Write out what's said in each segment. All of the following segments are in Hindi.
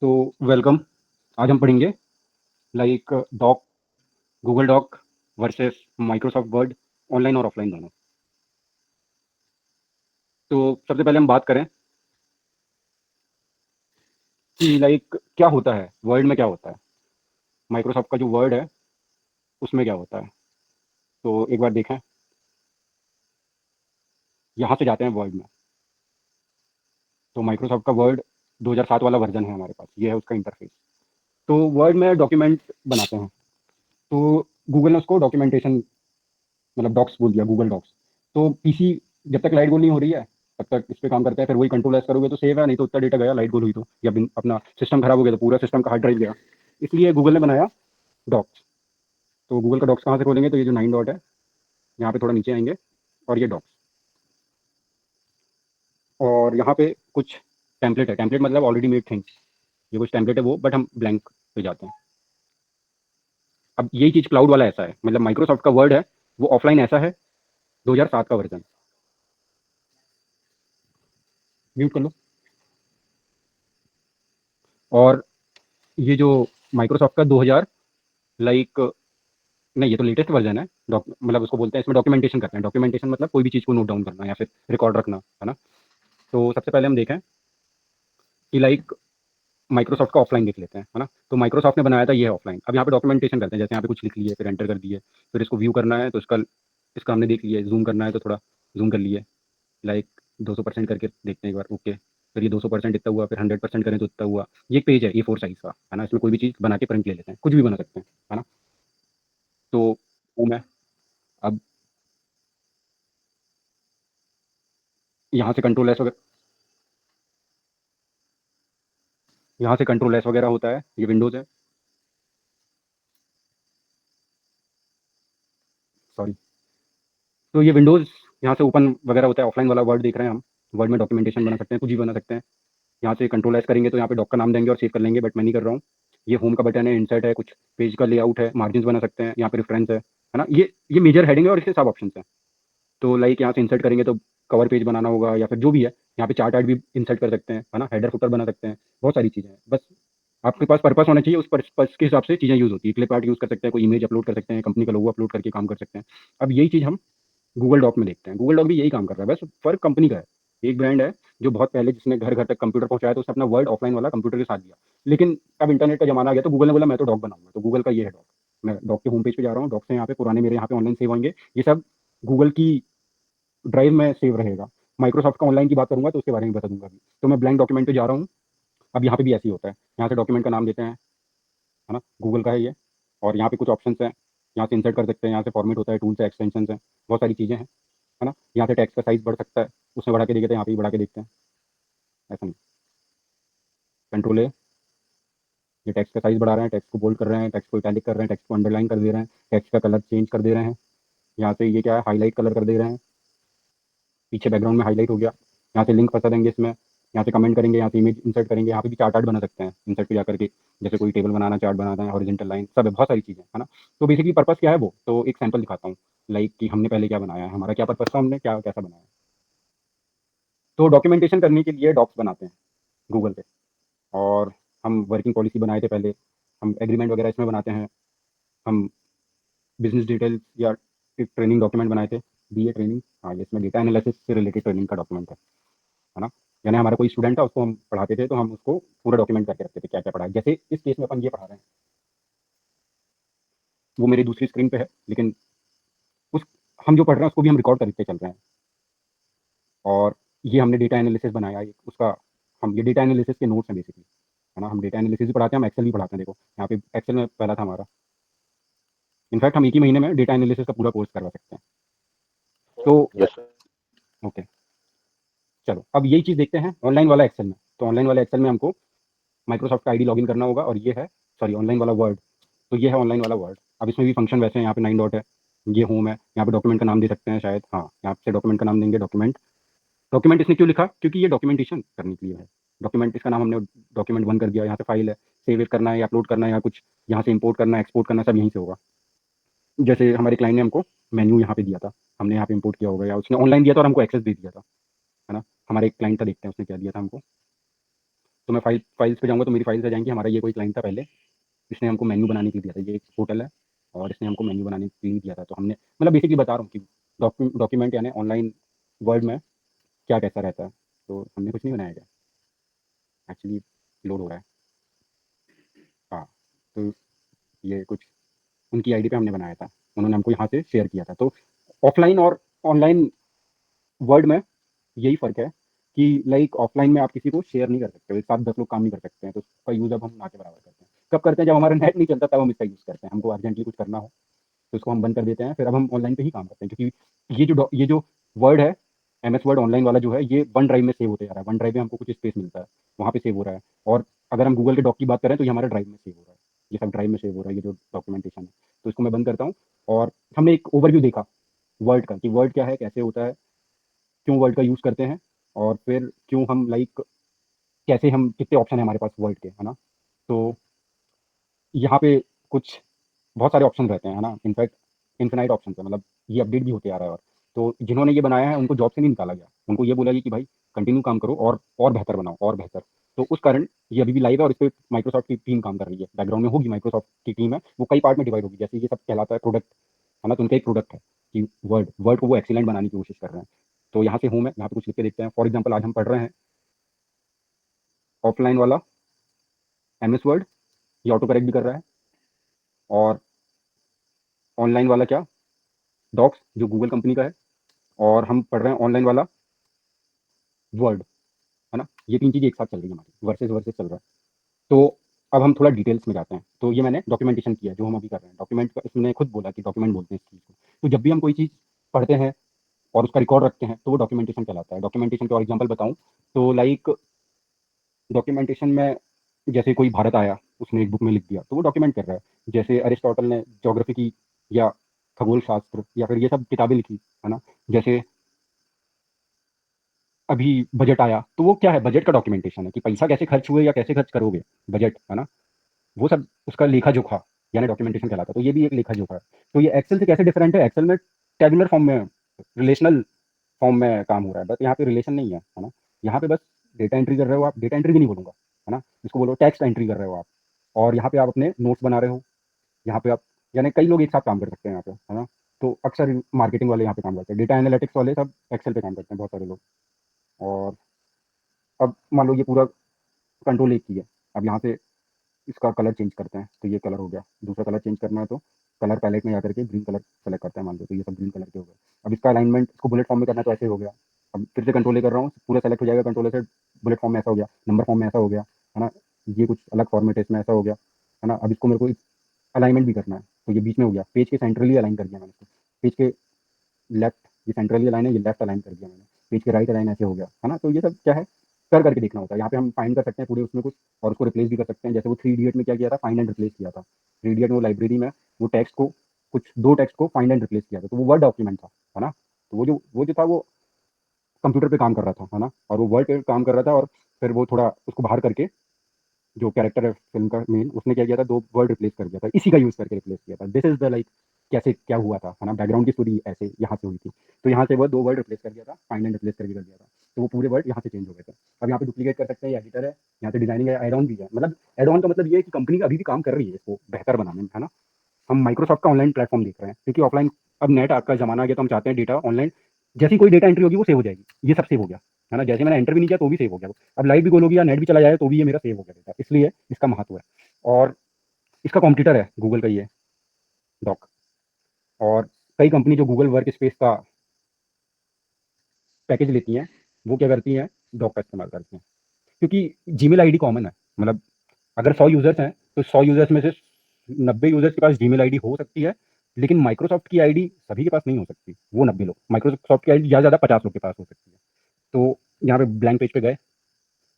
तो वेलकम। आज हम पढ़ेंगे like doc Google doc versus Microsoft word, online और ऑफलाइन दोनों। तो सबसे पहले हम बात करें कि लाइक क्या होता है वर्ड में, क्या होता है माइक्रोसॉफ्ट का जो वर्ड है उसमें क्या होता है। तो एक बार देखें, यहाँ से जाते हैं वर्ड में। तो माइक्रोसॉफ्ट का वर्ड 2007 वाला वर्जन है हमारे पास, ये है उसका इंटरफेस। तो वर्ड में डॉक्यूमेंट बनाते हैं, तो गूगल ने उसको डॉक्यूमेंटेशन मतलब डॉक्स बोल दिया, गूगल डॉक्स। तो पीसी जब तक लाइट गोल नहीं हो रही है तब तक इस पे काम करता है। फिर वही कंट्रोल एस करोगे तो सेव है, नहीं तो उतना डेटा गया लाइट गोल हुई तो, या अपना सिस्टम खराब हो गया तो पूरा सिस्टम का हार्ड ड्राइव गया। इसलिए गूगल ने बनाया डॉक्स। तो गूगल का डॉक्स कहाँ से खोलेंगे, तो ये जो 9 डॉट है यहाँ पे थोड़ा नीचे आएंगे और ये डॉक्स, और यहाँ पे कुछ टेम्पलेट है। टेम्पलेट मतलब ऑलरेडी मेड थिंग्स, ये कुछ टेम्पलेट है वो, बट हम ब्लैंक पे जाते हैं। अब यही चीज क्लाउड वाला ऐसा है, मतलब माइक्रोसॉफ्ट का वर्ड है वो ऑफलाइन ऐसा है, 2007 का वर्जन। म्यूट कर लो। और ये जो माइक्रोसॉफ्ट का 2000 लाइक नहीं, ये तो लेटेस्ट वर्जन है। मतलब उसको बोलते हैं, इसमें डॉक्यूमेंटेशन करते हैं। डॉक्यूमेंटेशन मतलब कोई भी चीज़ को नोट डाउन करना या फिर रिकॉर्ड रखना, है ना। तो सबसे पहले हम देखें कि लाइक माइक्रोसॉफ्ट का ऑफलाइन देख लेते हैं, है ना। तो माइक्रोसॉफ्ट ने बनाया था ये है ऑफलाइन। अब यहाँ पे डॉक्यूमेंटेशन करते हैं, जैसे यहाँ पे कुछ लिख लिए फिर एंटर कर दिए, फिर इसको व्यू करना है तो इसका हमने देख लिया। जूम करना है तो थोड़ा जूम कर लिए, लाइक 200% करके देखते हैं एक बार, ओके। फिर ये 200% इतना हुआ, फिर 100% करें तो इतना हुआ। ये एक पेज है A4 साइज का, है ना। इसमें कोई भी चीज़ बना के प्रिंट ले लेते हैं, कुछ भी बना सकते हैं, है ना। तो वो मैं अब यहाँ से कंट्रोल एस, यहाँ से कंट्रोल एस वगैरह होता है, ये विंडोज़ है, सॉरी। तो ये विंडोज़ यहाँ से ओपन वगैरह होता है। ऑफलाइन वाला वर्ड देख रहे हैं हम, वर्ड में डॉक्यूमेंटेशन बना सकते हैं, कुछ भी बना सकते हैं। यहाँ से कंट्रोल एस करेंगे तो यहाँ पे डॉक का नाम देंगे और सेव कर लेंगे, बट मैं नहीं कर रहा हूँ। ये होम का बटन है, इंसर्ट है, कुछ पेज का लेआउट है, मार्जिन बना सकते हैं, यहाँ पे रेफरेंस है ना। ये मेजर हेडिंग है और इसके सब ऑप्शन है। तो लाइक यहाँ से इंसर्ट करेंगे तो कवर पेज बनाना होगा या फिर जो भी है। यहाँ पे चार्ट आर्ट भी इंसर्ट कर सकते हैं, है ना। हेडर फुटर बना सकते हैं, बहुत सारी चीज़ें हैं। बस आपके पास पर्पस होना चाहिए, उस पर्पस के हिसाब से चीज़ें यूज़ होती है। क्लिप आर्ट यूज़ कर सकते हैं, कोई इमेज अपलोड कर सकते हैं, कंपनी का लोगो अपलोड करके काम कर सकते हैं। अब यही चीज़ हम गूगल डॉक में देखते हैं। गूगल डॉक भी यही काम कर रहा है, बस फर्क कंपनी का है। एक ब्रांड है जो बहुत पहले जिसने घर घर तक कंप्यूटर पहुंचाया, तो उसने अपना वर्ड ऑफलाइन वाला कंप्यूटर के साथ दिया। लेकिन अब इंटरनेट का जमाना आ गया तो गूगल ने बोला मैं तो डॉक बनाऊंगा। तो गूगल का ये है डॉक। मैं डॉक के होम पेज पे जा रहा हूँ, डॉक से यहाँ पे पुराने मेरे यहाँ पे ऑनलाइन सेव होंगे, ये सब गूगल की ड्राइव में सेव रहेगा। माइक्रोसॉफ्ट का ऑनलाइन की बात करूंगा तो उसके बारे में बता दूंगा अभी। तो मैं ब्लैंक डॉक्यूमेंट पे जा रहा हूँ। अब यहाँ पे भी ऐसे ही होता है, यहाँ से डॉक्यूमेंट का नाम देते हैं, है ना। गूगल का है ये, और यहाँ पे कुछ ऑप्शन है, यहाँ से इंसर्ट कर सकते हैं, यहाँ से फॉर्मेट होता है, टूल्स है, एक्सटेंशन है, बहुत सारी चीज़ें हैं, है ना। यहाँ से टेक्स्ट का साइज बढ़ सकता है, उसमें बढ़ा के देखते हैं, यहाँ पे भी बढ़ा के देखते हैं, ऐसा नहीं। कंट्रोल है, ये टेक्स्ट का साइज बढ़ा रहे हैं, टेक्स्ट को बोल्ड कर रहे हैं, टेक्स्ट को इटैलिक कर रहे हैं, टेक्स्ट को अंडरलाइन कर दे रहे हैं, टेक्स्ट का कलर चेंज कर दे रहे हैं। यहाँ से ये क्या है, हाईलाइट कलर कर दे रहे हैं, पीछे बैकग्राउंड में हाईलाइट हो गया। यहाँ से लिंक फंसा देंगे इसमें, यहाँ से कमेंट करेंगे, यहाँ से इमेज इंसर्ट करेंगे, यहाँ पे भी चार्ट आर्ट बना सकते हैं इंसर्ट पे जाकर के। जैसे कोई टेबल बनाना, चार्ट बनाना है, हॉरिजॉन्टल लाइन, सब है, बहुत सारी चीज़ें, है ना। तो बेसिकली पर्पस क्या है वो, तो एक सैंपल दिखाता हूँ लाइक कि हमने पहले क्या बनाया है, हमारा क्या पर्पस था, हमने क्या कैसा बनाया है। तो डॉक्यूमेंटेशन करने के लिए डॉक्स बनाते हैं गूगल पे, और हम वर्किंग पॉलिसी बनाए थे पहले, हम एग्रीमेंट वगैरह इसमें बनाते हैं, हम बिजनेस डिटेल्स या एक ट्रेनिंग डॉक्यूमेंट बनाए थे, BA ट्रेनिंग, हाँ ये इसमें डेटा एनालिसिस से रिलेटेड ट्रेनिंग का डॉक्यूमेंट है ना। यानी हमारा कोई स्टूडेंट था, उसको हम पढ़ाते थे तो हम उसको पूरा डॉक्यूमेंट करके रखते थे क्या क्या पढ़ा है। जैसे इस केस में अपन ये पढ़ा रहे हैं, वो मेरी दूसरी स्क्रीन पे है, लेकिन उस हम जो पढ़ रहे हैं उसको भी हम रिकॉर्ड करके चल रहे हैं। और ये हमने डेटा एनालिसिस बनाया उसका, हम ये डेटा एनालिसिस के नोट्स हैं बेसिकली, है ना। हम डेटा एनालिसिस भी पढ़ाते हैं, हम एक्सेल भी पढ़ाते हैं। देखो यहाँ पे एक्सेल में पहला था हमारा। इनफैक्ट हम एक ही महीने में डेटा एनालिसिस का पूरा कोर्स करवा सकते हैं। तो यस सर। ओके, चलो अब यही चीज़ देखते हैं ऑनलाइन वाला एक्सेल में। तो ऑनलाइन वाला एक्सेल में हमको माइक्रोसॉफ्ट का आईडी लॉगिन करना होगा, और ये है, सॉरी, ऑनलाइन वाला वर्ड। तो ये है ऑनलाइन वाला वर्ड। अब इसमें भी फंक्शन वैसे हैं, यहाँ पे 9 डॉट है, ये होम है, यहाँ पे डॉक्यूमेंट का नाम दे सकते हैं शायद, हाँ यहाँ से डॉक्यूमेंट का नाम देंगे, डॉक्यूमेंट। डॉक्यूमेंट इसने क्यों लिखा, क्योंकि ये डॉक्यूमेंटेशन करने के लिए है। डॉक्यूमेंट इसका नाम हमने डॉक्यूमेंट 1 कर दिया। यहाँ से फाइल है, सेव करना है या अपलोड करना है या कुछ यहाँ से इंपोर्ट करना है, एक्सपोर्ट करना है, सब यहीं से होगा। जैसे हमारे क्लाइंट ने हमको मेन्यू यहाँ पे दिया था, हमने यहाँ पे इंपोर्ट किया होगा, या उसने ऑनलाइन दिया था और हमको एक्सेस दे दिया था, है ना। हमारे एक क्लाइंट था, देखते हैं उसने क्या दिया था हमको। तो मैं फाइल्स पे जाऊँगा तो मेरी फाइल्स आ जाएँगी, हमारा ये कोई क्लाइंट था पहले, इसने हमको मेन्यू बनाने के लिए दिया था, ये एक होटल है और इसने हमको मेन्यू बनाने के लिए दिया था। तो हमने मतलब बेसिकली बता रहा हूँ कि डॉक्यूमेंट यानी ऑनलाइन वर्ल्ड में क्या कैसा रहता है। तो हमने कुछ नहीं बनाया क्या, एक्चुअली लोड हो रहा है। हाँ, तो ये कुछ उनकी आईडी पे हमने बनाया था, उन्होंने हमको यहाँ से शेयर किया था। तो ऑफलाइन और ऑनलाइन वर्ल्ड में यही फ़र्क है कि लाइक ऑफलाइन में आप किसी को शेयर नहीं कर सकते हो, एक साथ 10 लोग काम नहीं कर सकते हैं, तो उसका यूज़ अब हम ना के बराबर करते हैं। कब करते हैं, जब हमारा नेट नहीं चलता तब हम इसका यूज़ करते हैं, हमको अर्जेंटली कुछ करना हो तो इसको हम बंद कर देते हैं, फिर अब हम ऑनलाइन पे ही काम करते हैं, क्योंकि ये जो वर्ड है, एमएस वर्ड ऑनलाइन वाला जो है, ये वन ड्राइव में सेव होते जा रहा है। वन ड्राइव में हमको कुछ स्पेस मिलता है, वहाँ पे सेव हो रहा है। और अगर हम गूगल के डॉक की बात करें तो ये हमारा ड्राइव में सेव हो रहा है, ये सब ड्राइव में सेव हो रहा है, ये जो डॉक्यूमेंटेशन है। तो इसको मैं बंद करता हूँ। और हमने एक ओवरव्यू देखा वर्ड का, कि वर्ड क्या है, कैसे होता है, क्यों वर्ड का यूज़ करते हैं, और फिर क्यों हम लाइक कैसे हम कितने ऑप्शन है हमारे पास वर्ड के, है ना। तो यहाँ पे कुछ बहुत सारे ऑप्शन रहते हैं, है ना। इनफैक्ट इन्फिनाइट ऑप्शन है, मतलब ये अपडेट भी होते आ रहा है। और तो जिन्होंने ये बनाया है उनको जॉब से नहीं निकाला गया, उनको ये बोला गया कि भाई कंटिन्यू काम करो और बेहतर बनाओ और बेहतर। तो उस कारण ये अभी भी लाइव है और इस पर माइक्रोसॉफ्ट की टीम काम कर रही है, बैकग्राउंड में होगी माइक्रोसॉफ्ट की टीम है, वो कई पार्ट में डिवाइड होगी, जैसे ये सब कहलाता है प्रोडक्ट, है ना। तो उनका एक प्रोडक्ट है कि वर्ड वर्ड को वो एक्सीलेंट बनाने की कोशिश कर रहे हैं। तो यहाँ से होम है, यहाँ पे कुछ लिख के देखते हैं। फॉर एग्जाम्पल आज हम पढ़ रहे हैं ऑफलाइन वाला एमएस वर्ड, ये ऑटो करेक्ट भी कर रहा है। और ऑनलाइन वाला क्या, डॉक्स, जो गूगल कंपनी का है। और हम पढ़ रहे हैं ऑनलाइन वाला वर्ड, है ना। ये तीन चीज़ें एक साथ चल रही है हमारी, वर्सेस वर्सेस चल रहा है। तो अब हम थोड़ा डिटेल्स में जाते हैं। तो ये मैंने डॉक्यूमेंटेशन किया जो हम अभी कर रहे हैं, डॉक्यूमेंट का इसने खुद बोला कि डॉक्यूमेंट बोलते हैं इस चीज़ को। तो जब भी हम कोई चीज़ पढ़ते हैं और उसका रिकॉर्ड रखते हैं तो वो डॉक्यूमेंटेशन कहलाता है। डॉक्यूमेंटेशन के और एग्जाम्पल बताऊँ तो लाइक डॉक्यूमेंटेशन में, जैसे कोई भारत आया, उसने एक बुक में लिख दिया तो वो डॉक्यूमेंट कर रहा है। जैसे अरिस्टोटल ने ज्योग्राफी की या खगोल शास्त्र या फिर ये सब किताबें लिखी, है ना। जैसे अभी बजट आया तो वो क्या है, बजट का डॉक्यूमेंटेशन है कि पैसा कैसे खर्च हुए या कैसे खर्च करोगे, बजट, है ना। वो सब उसका लेखा जोखा यानी डॉक्यूमेंटेशन कहलाता है। तो ये भी एक लेखा जोखा है। तो ये एक्सेल से कैसे डिफरेंट है, एक्सेल में टेबुलर फॉर्म में, रिलेशनल फॉर्म में काम हो रहा है, बस यहाँ पे रिलेशन नहीं है ना। यहाँ पे बस डेटा एंट्री कर रहे हो आप, डेटा एंट्री भी नहीं बोलूंगा, है ना, इसको बोलो टेक्स्ट एंट्री कर रहे हो आप। और यहाँ पे आप अपने नोट्स बना रहे हो, यहाँ पे आप, यानी कई लोग एक साथ काम कर सकते हैं यहाँ पे, है ना। तो अक्सर मार्केटिंग वाले यहाँ पे काम करते हैं, डेटा एनालिटिक्स वाले सब एक्सेल पे काम करते हैं बहुत सारे लोग। और अब मान लो ये पूरा कंट्रोल एक ही है। अब यहाँ से इसका कलर चेंज करते हैं, तो ये कलर हो गया। दूसरा कलर चेंज करना है तो कलर पैलेट में जाकर के ग्रीन कलर सेलेक्ट करते हैं, मान लो, तो ये सब ग्रीन कलर के हो गए। अब इसका अलाइनमेंट, इसको बुलेट फॉर्म में करना है तो ऐसे हो गया। अब फिर से कंट्रोल कर रहा हूँ, पूरा सेलेक्ट हो जाएगा कंट्रोल से, बुलेट फॉर्म में ऐसा हो गया, नंबर फॉर्म में ऐसा हो गया, है ना। ये कुछ अलग फॉर्मेट है, इसमें ऐसा हो गया, है ना। अब इसको मेरे को अलाइनमेंट भी करना है तो ये बीच में हो गया, पेज के सेंट्रली अलाइन कर दिया मैंने इसको, पेज के लेफ्ट, ये सेंट्रली अलाइन है, ये लेफ्ट अलाइन कर दिया मैंने, पेज के राइट अलाइन ऐसे हो गया, है ना। तो ये सब क्या है, कर करके देखना होता है। यहाँ पे हम फाइंड कर सकते हैं पूरे उसमें कुछ, और उसको रिप्लेस भी कर सकते हैं। जैसे वो थ्री इडियट में क्या किया था, फाइंड एंड रिप्लेस किया था। थ्री इडियट में वो लाइब्रेरी में वो टेक्स्ट को, कुछ दो टेक्स्ट को फाइंड एंड रिप्लेस किया था, तो वो वर्ड डॉक्यूमेंट था, है ना। तो वो जो था वो कंप्यूटर पे काम कर रहा था, है ना, और वो वर्ड पे काम कर रहा था। और फिर वो थोड़ा उसको बाहर करके, जो कैरेक्टर है फिल्म का मेन, उसने क्या किया था, दो वर्ड रिप्लेस कर दिया था, इसी का यूज करके रिप्लेस किया था। दिस इज द लाइक कैसे क्या हुआ था, है ना, बैकग्राउंड की स्टोरी ऐसे यहाँ से हुई थी। तो यहाँ से वो दो वर्ड रिप्लेस कर दिया था, फाइंड एंड रिप्लेस करके कर दिया था, तो वो पूरे वर्ड यहाँ से चेंज हो गए थे। अब यहाँ पे डुप्लीकेट कर सकते हैं, ये एडिटर है, यहाँ पे डिजाइनिंग है, एड ऑन भी है। मतलब एड ऑन का मतलब ये है कि कंपनी अभी भी काम कर रही है इसको बेहतर बनाने में, है ना। हम माइक्रोसॉफ्ट का ऑनलाइन प्लेटफॉर्म देख रहे हैं, क्योंकि ऑफलाइन अब नेट आपका जमाना आ गया, तो हम चाहते हैं डेटा ऑनलाइन, जैसी कोई डेटा एंट्री होगी वो सेव हो जाएगी। ये सब सेव हो गया, है ना। जैसे मैंने एंटर भी नहीं किया तो भी सेव हो गया। अब लाइव भी गोल होगी या नेट भी चला जाए तो भी ये मेरा सेव हो गया डेटा, इसलिए इसका महत्व है। और इसका कॉम्पिटिटर है गूगल का ये डॉक। और कई कंपनी जो गूगल वर्क स्पेस का पैकेज लेती हैं, वो क्या करती हैं, डॉक का इस्तेमाल करती हैं, क्योंकि जीमेल आईडी कॉमन है। मतलब अगर 100 यूजर्स हैं तो 100 यूजर्स में से 90 यूजर्स के पास जीमेल आईडी हो सकती है, लेकिन माइक्रोसॉफ्ट की आईडी सभी के पास नहीं हो सकती। वो 90 लोग, माइक्रोसॉफ्ट की आईडी ज़्यादा ज़्यादा 50 लोग के पास हो सकती है। तो यहाँ पे ब्लैंक पेज पे गए,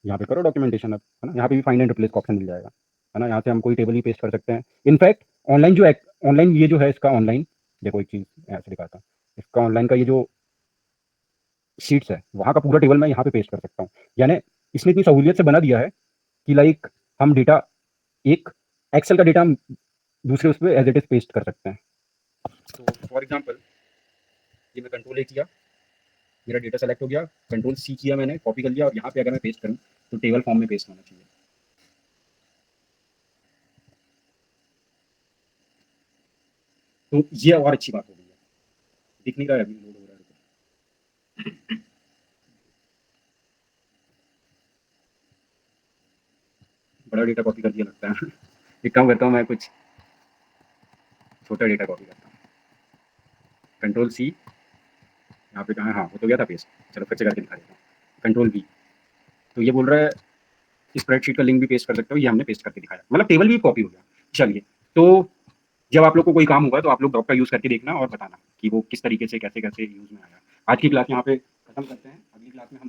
यहाँ पे करो डॉक्यूमेंटेशन अब, है ना। यहाँ पे भी फाइंड एंड रिप्लेस का ऑप्शन मिल जाएगा, है ना। यहाँ से हम कोई टेबल ही पेस्ट कर सकते हैं। इनफैक्ट ऑनलाइन ऑनलाइन ये जो है इसका ऑनलाइन, देखो एक चीज़ ऐसे दिखाता हूँ, इसका ऑनलाइन का ये जो शीट्स है, वहाँ का पूरा टेबल मैं यहाँ पे पेस्ट कर सकता हूँ। यानी इसने इतनी सहूलियत से बना दिया है कि लाइक हम डेटा, एक एक्सेल का डेटा हम दूसरे उस पर एज इट इज पेस्ट कर सकते हैं। तो फॉर एग्जाम्पल ये मैं कंट्रोल ए किया, मेरा डेटा सेलेक्ट हो गया, कंट्रोल सी किया मैंने, कॉपी कर लिया, और यहाँ पे अगर मैं पेस्ट करूँ तो टेबल फॉर्म में पेस्ट होना चाहिए। तो ये और अच्छी बात हो गई है। दिख नहीं रहा है अभी लोड हो रहा है तो। बड़ा डेटा कॉपी कर दिया लगता है। एक काम करता हूँ मैं, कुछ छोटा डेटा कॉपी करता हूँ। कंट्रोल सी, यहाँ पे कहाँ, हाँ हो तो गया था पेस्ट। चलो फिर से करके दिखा देता हूँ। Control we. तो ये बोल रहा है स्प्रेडशीट का लिंक भी पेस्ट कर सकते हो, ये हमने पेस्ट करके दिखाया, मतलब टेबल भी कॉपी हो गया। चलिए, तो जब आप लोग को कोई काम होगा तो आप लोग डॉक का यूज़ करके देखना और बताना कि वो किस तरीके से कैसे कैसे यूज़ में आया। आज की क्लास यहाँ पे खत्म करते हैं, अगली क्लास में हम